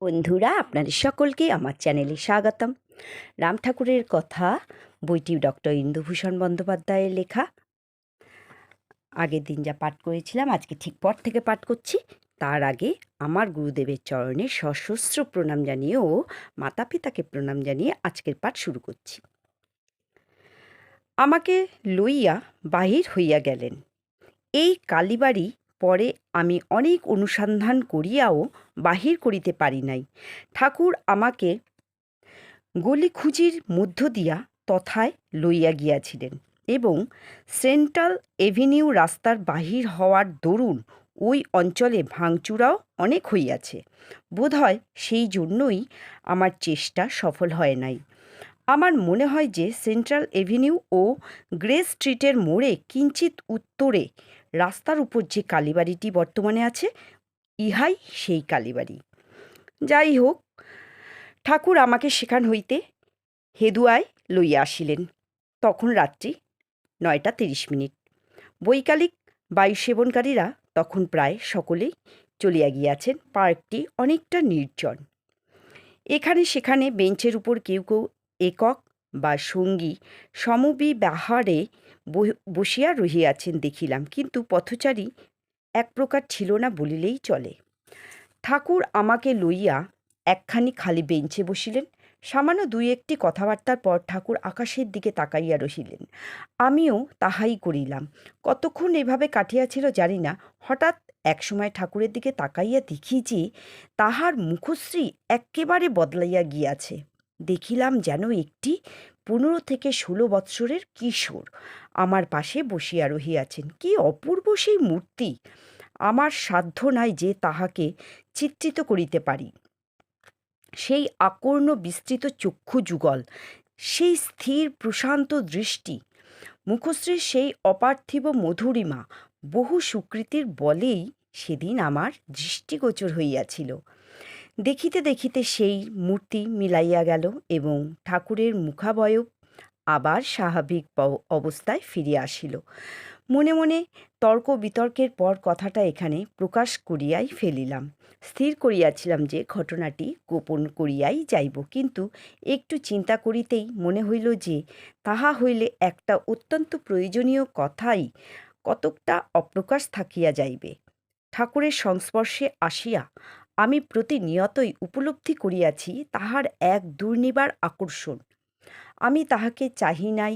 বন্ধুরা, আপনাদের সকলকে আমার চ্যানেলে স্বাগতম। রাম ঠাকুরের কথা বইটি ডক্টর ইন্দুভূষণ বন্দ্যোপাধ্যায়ের লেখা। আগের দিন যা পাঠ করেছিলাম আজকে ঠিক পর থেকে পাঠ করছি। তার আগে আমার গুরুদেবের চরণে সশস্ত্র প্রণাম জানিয়ে ও মাতা পিতাকে প্রণাম জানিয়ে আজকের পাঠ শুরু করছি। আমাকে লইয়া বাহির হইয়া গেলেন। এই কালীবাড়ি পরে আমি অনেক অনুসন্ধান করিয়াও বাহির করিতে পারি নাই। ঠাকুর আমাকে গলিখুঁজির মধ্য দিয়া তথায় লইয়া গিয়াছিলেন এবং সেন্ট্রাল এভিনিউ রাস্তার বাহির হওয়ার দরুন ওই অঞ্চলে ভাঙচুরাও অনেক হইয়াছে। বোধহয় সেই জন্যই আমার চেষ্টা সফল হয় নাই। আমার মনে হয় যে সেন্ট্রাল এভিনিউ ও গ্রে স্ট্রিটের মোড়ে কিঞ্চিত উত্তরে রাস্তার উপর যে কালীবাড়িটি বর্তমানে আছে, ইহাই সেই কালীবাড়ি। যাই হোক, ঠাকুর আমাকে সেখান হইতে হেদুয়ায় লইয়া আসিলেন। তখন রাত্রি ৯:৩০। বৈকালিক বায়ু সেবনকারীরা তখন প্রায় সকলেই চলিয়া গিয়াছেন। পার্কটি অনেকটা নির্জন। এখানে সেখানে বেঞ্চের উপর কেউ কেউ একক বা সঙ্গী সমবিবাহারে বসিয়া রহিয়াছেন দেখিলাম, কিন্তু পথচারী এক প্রকার ছিল না বলিলেই চলে। ঠাকুর আমাকে লইয়া একখানি খালি বেঞ্চে বসিলেন। সামান্য দুই একটি কথাবার্তার পর ঠাকুর আকাশের দিকে তাকাইয়া রহিলেন। আমিও তাহাই করিলাম। কতক্ষণ এভাবে কাটিয়াছিল জানি না। হঠাৎ একসময় ঠাকুরের দিকে তাকাইয়া দেখি যে তাহার মুখশ্রী এক্কেবারে বদলাইয়া গিয়াছে। দেখিলাম যেন একটি ১৫ থেকে ১৬ বৎসরের কিশোর আমার পাশে বসিয়া রহিয়াছেন। কি অপূর্ব সেই মূর্তি! আমার সাধ্য নাই যে তাহাকে চিত্রিত করিতে পারি। সেই আকর্ণ বিস্তৃত চক্ষু যুগল, সেই স্থির প্রশান্ত দৃষ্টি, মুখশ্রীর সেই অপার্থিব মধুরিমা বহু সুকৃতির বলেই সেদিন আমার দৃষ্টিগোচর হইয়াছিল। দেখিতে দেখিতে সেই মূর্তি মিলাইয়া গেল এবং ঠাকুরের মুখাবয়ব আবার স্বাভাবিক অবস্থায় ফিরিয়া আসিল। মনে মনে তর্ক বিতর্কের পর কথাটা এখানে প্রকাশ করিয়াই ফেলিলাম। স্থির করিয়াছিলাম যে ঘটনাটি গোপন করিয়াই যাইব, কিন্তু একটু চিন্তা করিতেই মনে হইল যে তাহা হইলে একটা অত্যন্ত প্রয়োজনীয় কথাই কতকটা অপ্রকাশ থাকিয়া যাইবে। ঠাকুরের সংস্পর্শে আসিয়া আমি প্রতিনিয়তই উপলব্ধি করিয়াছি তাহার এক দুর্নিবার আকর্ষণ। আমি তাহাকে চাহি নাই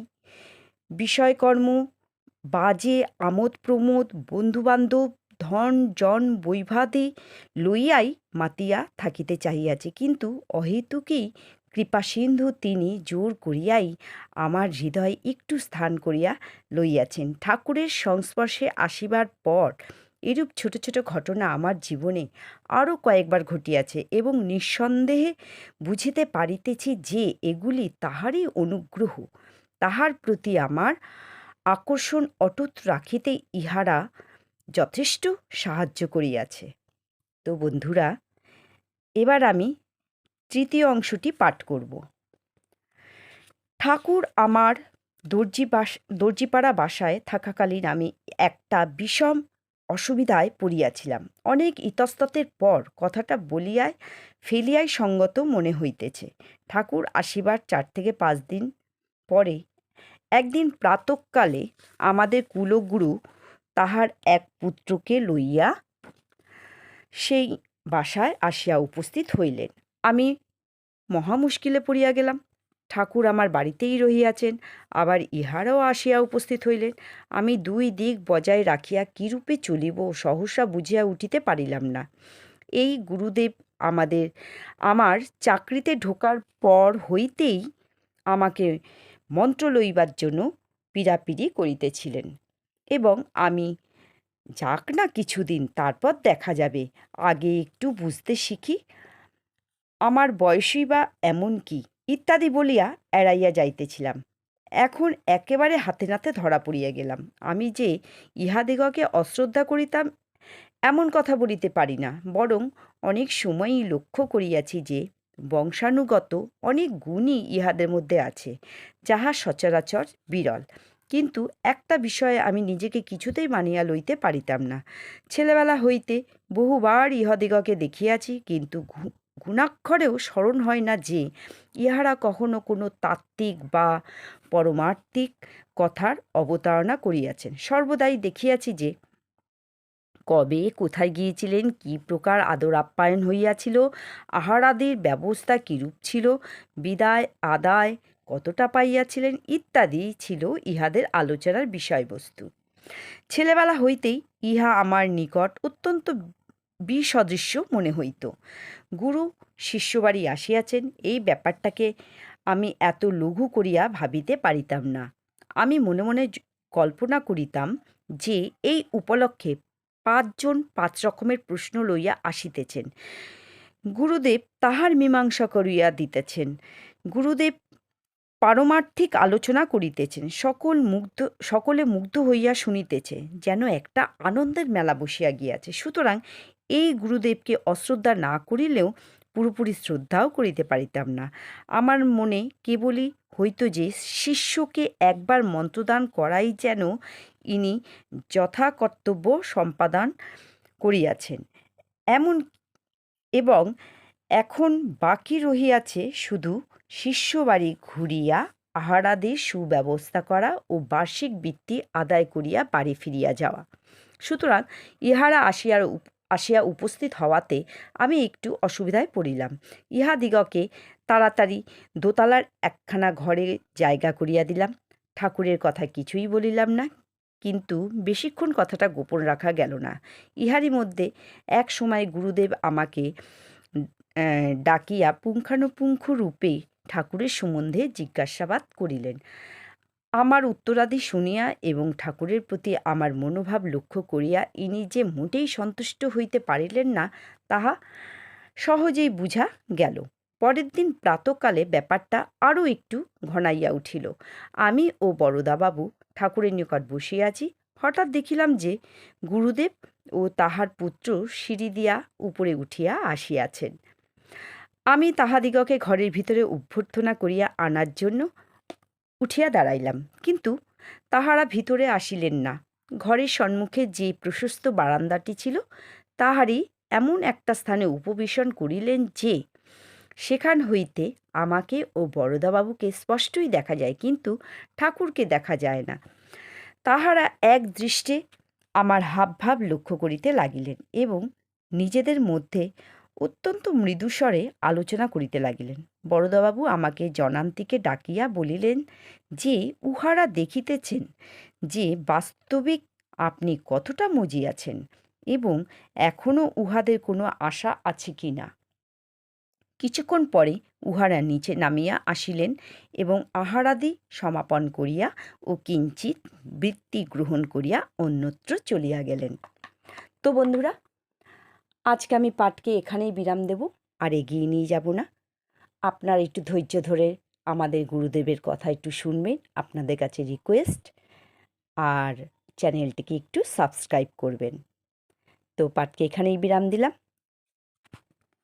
বিষয়কর্ম, বাজে আমোদ প্রমোদ, বন্ধুবান্ধব, ধন জন বৈবাদী লইয়াই মাতিয়া থাকিতে চাহিয়াছি, কিন্তু অহেতুকই কৃপাসিন্ধু তিনি জোর করিয়াই আমার হৃদয় একটু স্থান করিয়া লইয়াছেন। ঠাকুরের সংস্পর্শে আসিবার পর এরূপ ছোট ছোট ঘটনা আমার জীবনে আরও কয়েকবার ঘটিয়াছে এবং নিঃসন্দেহে বুঝিতে পারিতেছি যে এগুলি তাহারই অনুগ্রহ। তাহার প্রতি আমার আকর্ষণ অটুট রাখিতে ইহারা যথেষ্ট সাহায্য করিয়াছে। তো বন্ধুরা, এবার আমি তৃতীয় অংশটি পাঠ করব। ঠাকুর আমার দর্জিপাড়া বাসায় থাকাকালীন আমি একটা বিষম অসুবিধায় পড়িয়াছিলাম। অনেক ইতস্ততের পর কথাটা বলিয়াই ফেলিয়াই সঙ্গত মনে হইতেছে। ঠাকুর আসিবার ৪ থেকে ৫ দিন পরে একদিন প্রাতঃকালে আমাদের কুলগুরু তাহার এক পুত্রকে লইয়া সেই বাসায় আসিয়া উপস্থিত হইলেন। আমি মহা মুশকিলে পড়িয়া গেলাম। ঠাকুর আমার বাড়িতেই রহিয়াছেন, আবার ইহারাও আসিয়া উপস্থিত হইলেন। আমি দুই দিক বজায় রাখিয়া কিরূপে চলিব সহসা বুঝিয়া উঠিতে পারিলাম না। এই গুরুদেব আমার চাকরিতে ঢোকার পর হইতেই আমাকে মন্ত্র লইবার জন্য পীড়াপিড়ি করিতেছিলেন এবং আমি যাক না কিছুদিন, তারপর দেখা যাবে, আগে একটু বুঝতে শিখি, আমার বয়সই বা এমন কি, ইত্যাদি বলিয়া এড়াইয়া যাইতেছিলাম। এখন একেবারে হাতে নাতে ধরা পড়িয়া গেলাম। আমি যে ইহাদিগকে অশ্রদ্ধা করিতাম এমন কথা বলিতে পারি না, বরং অনেক সময়ই লক্ষ্য করিয়াছি যে বংশানুগত অনেক গুণই ইহাদের মধ্যে আছে, যাহা সচরাচর বিরল। কিন্তু একটা বিষয়ে আমি নিজেকে কিছুতেই মানিয়া লইতে পারিতাম না। ছেলেবেলা হইতে বহুবার ইহাদিগকে দেখিয়াছি, কিন্তু গুণাক্ষরেও স্মরণ হয় না যে ইহারা কখনো কোনো তাত্ত্বিক বা পরমার্থিক কথার অবতারণা করিয়াছেন। সর্বদাই দেখিয়াছি যে কবে কোথায় গিয়েছিলেন, কি প্রকার আদর আপ্যায়ন হইয়াছিল, আহারাদির ব্যবস্থা কিরূপ ছিল, বিদায় আদায় কতটা পাইয়াছিলেন ইত্যাদি ছিল ইহাদের আলোচনার বিষয়বস্তু। ছেলেবেলা হইতেই ইহা আমার নিকট অত্যন্ত বিসদৃশ্য মনে হইত। গুরু শিষ্যবাড়ি আসিয়াছেন, এই ব্যাপারটাকে আমি এত লঘু করিয়া ভাবিতে পারিতাম না। আমি মনে মনে কল্পনা করিতাম যে এই উপলক্ষে ৫ জন ৫ রকমের প্রশ্ন লইয়া আসিতেছেন। গুরুদেব তাহার মীমাংসা করিয়া দিতেছেন। গুরুদেব পারমার্থিক আলোচনা করিতেছেন। সকলে মুগ্ধ হইয়া শুনিতেছে, যেন একটা আনন্দের মেলা বসিয়া গিয়াছে। সুতরাং এই গুরুদেবকে অশ্রদ্ধা না করিলেও পুরোপুরি শ্রদ্ধাও করিতে পারিতাম না। আমার মনে কেবলই হইত যে শিষ্যকে একবার মন্ত্রদান করাই যেন ইনি যথাকর্তব্য সম্পাদন করিয়াছেন এমন, এবং এখন বাকি রহিয়াছে শুধু শিষ্যবাড়ি ঘুরিয়া আহারাদির সুব্যবস্থা করা ও বার্ষিক বৃত্তি আদায় করিয়া বাড়ি ফিরিয়া যাওয়া। সুতরাং ইহারা আসিয়া উপস্থিত হওয়াতে আমি একটু অসুবিধায় পড়িলাম। ইহাদিগকে তাড়াতাড়ি দোতলার একখানা ঘরে জায়গা করিয়া দিলাম। ঠাকুরের কথা কিছুই বলিলাম না, কিন্তু বেশিক্ষণ কথাটা গোপন রাখা গেল না। ইহারই মধ্যে এক সময় গুরুদেব আমাকে ডাকিয়া পুঙ্খানুপুঙ্খ রূপে ঠাকুরের সম্বন্ধে জিজ্ঞাসাবাদ করিলেন। আমার উত্তরাদি শুনিয়া এবং ঠাকুরের প্রতি আমার মনোভাব লক্ষ্য করিয়া ইনি যে মোটেই সন্তুষ্ট হইতে পারিলেন না, তাহা সহজেই বুঝা গেল। পরের দিন প্রাতঃকালে ব্যাপারটা আরও একটু ঘনাইয়া উঠিল। আমি ও বরদাবাবু ঠাকুরের নিকট বসিয়া আছি। হঠাৎ দেখিলাম যে গুরুদেব ও তাহার পুত্র সিঁড়ি দিয়া উপরে উঠিয়া আসিয়াছেন। আমি তাহাদিগকে ঘরের ভিতরে অভ্যর্থনা করিয়া আনার জন্য উঠিয়া দাঁড়াইলাম, কিন্তু তাহারা ভিতরে আসিলেন না। ঘরের সম্মুখে যে প্রশস্ত বারান্দাটি ছিল, তাহারই এমন একটা স্থানে উপবেশন করিলেন যে সেখান হইতে আমাকে ও বরদাবাবুকে স্পষ্টই দেখা যায়, কিন্তু ঠাকুরকে দেখা যায় না। তাহারা এক দৃষ্টে আমার হাবভাব লক্ষ্য করিতে লাগিলেন এবং নিজেদের মধ্যে অত্যন্ত মৃদুস্বরে আলোচনা করিতে লাগিলেন। বরদাবাবু আমাকে জনান্তিকে ডাকিয়া বলিলেন যে উহারা দেখিতেছেন যে বাস্তবিক আপনি কতটা মজিয়াছেন এবং এখনও উহাদের কোনো আশা আছে কি না। কিছুক্ষণ পরে উহারা নিচে নামিয়া আসিলেন এবং আহারাদি সমাপন করিয়া ও কিঞ্চিৎ বৃত্তি গ্রহণ করিয়া অন্যত্র চলিয়া গেলেন। তো বন্ধুরা, আজকে আমি পাঠকে এখানেই বিরাম দেব, আর এগিয়ে নিয়ে যাব না। আপনারা একটু ধৈর্য ধরে আমাদের গুরুদেবের কথা একটু শুনবেন, আপনাদের কাছে রিকোয়েস্ট, আর চ্যানেলটিকে একটু সাবস্ক্রাইব করবেন। তো পাঠকে এখানেই বিরাম দিলাম।